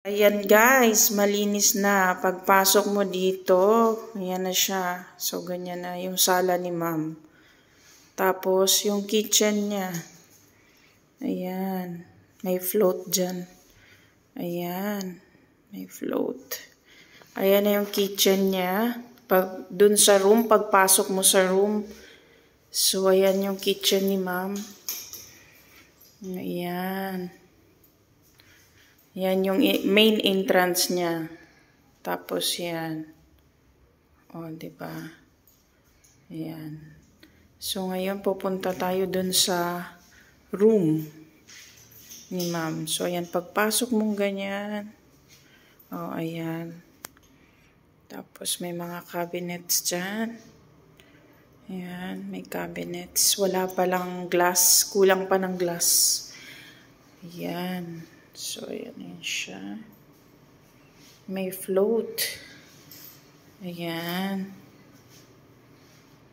Ayan guys, malinis na. Pagpasok mo dito, ayan na siya. So, ganyan na yung sala ni ma'am. Tapos, yung kitchen niya. Ayan. May float dyan. Ayan. May float. Ayan na yung kitchen niya. Dun sa room, pagpasok mo sa room. So, ayan yung kitchen ni ma'am. Ayan. Yan yung main entrance niya. Tapos yan. O, diba? Ayan. So, ngayon pupunta tayo dun sa room ni ma'am. So, ayan. Pagpasok mong ganyan. O, ayan. Tapos, may mga cabinets dyan. Ayan. May cabinets. Wala palang glass. Kulang pa ng glass. Ayan. So, ayan yun siya. May float. Ayan.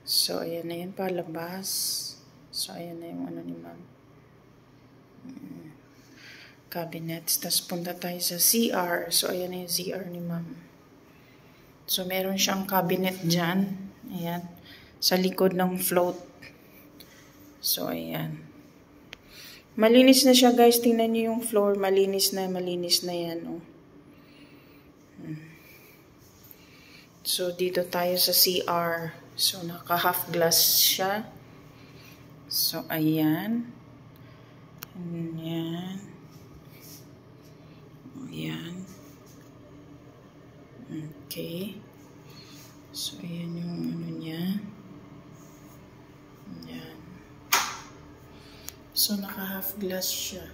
So, ayan na yun palabas. So, ayan na yung ano ni ma'am. Cabinets. Tapos, punta tayo sa CR. So, ayan na yung CR ni ma'am. So, meron siyang cabinet dyan. Ayan. Sa likod ng float. So, ayan. Malinis na siya guys. Tingnan niyo yung floor. Malinis na yan. Oh. So, dito tayo sa CR. So, naka-half glass siya. So, ayan. Ayan. Ayan. Okay. So, ayan yung ano niya. Ayan. So, naka-half glass siya.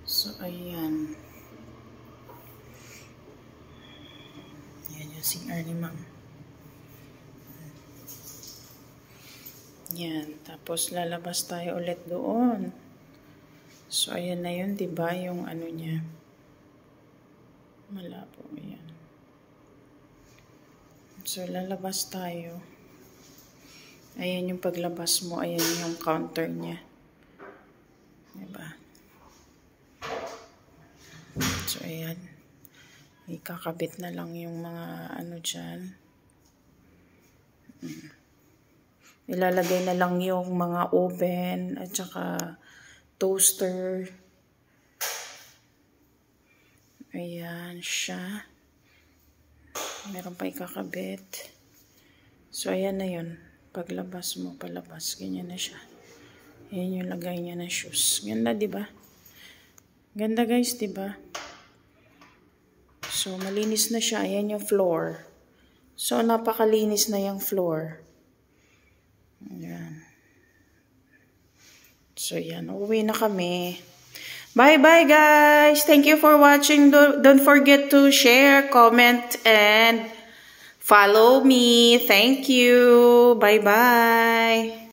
So, ayan. Ayan yung CR ni ma'am. Ayan. Tapos, lalabas tayo ulit doon. So, ayan na yun, diba? Yung ano niya. Malabo. Ayan. So, lalabas tayo. Ayan yung paglabas mo. Ayan yung counter niya. Diba? So, ayan. Ikakabit na lang yung mga ano dyan. Ilalagay na lang yung mga oven at saka toaster. Ayan siya. Meron pa ikakabit. So, ayan na yun. Paglabas mo, palabas. Ganyan na siya. Ayan yung lagay niya na shoes. Ganda, diba? Ganda, guys, diba? So, malinis na siya. Ayan yung floor. So, napakalinis na yung floor. Ayan. So, ayan. Uwi na kami. Bye-bye, guys! Thank you for watching. Don't forget to share, comment, and follow me. Thank you. Bye-bye.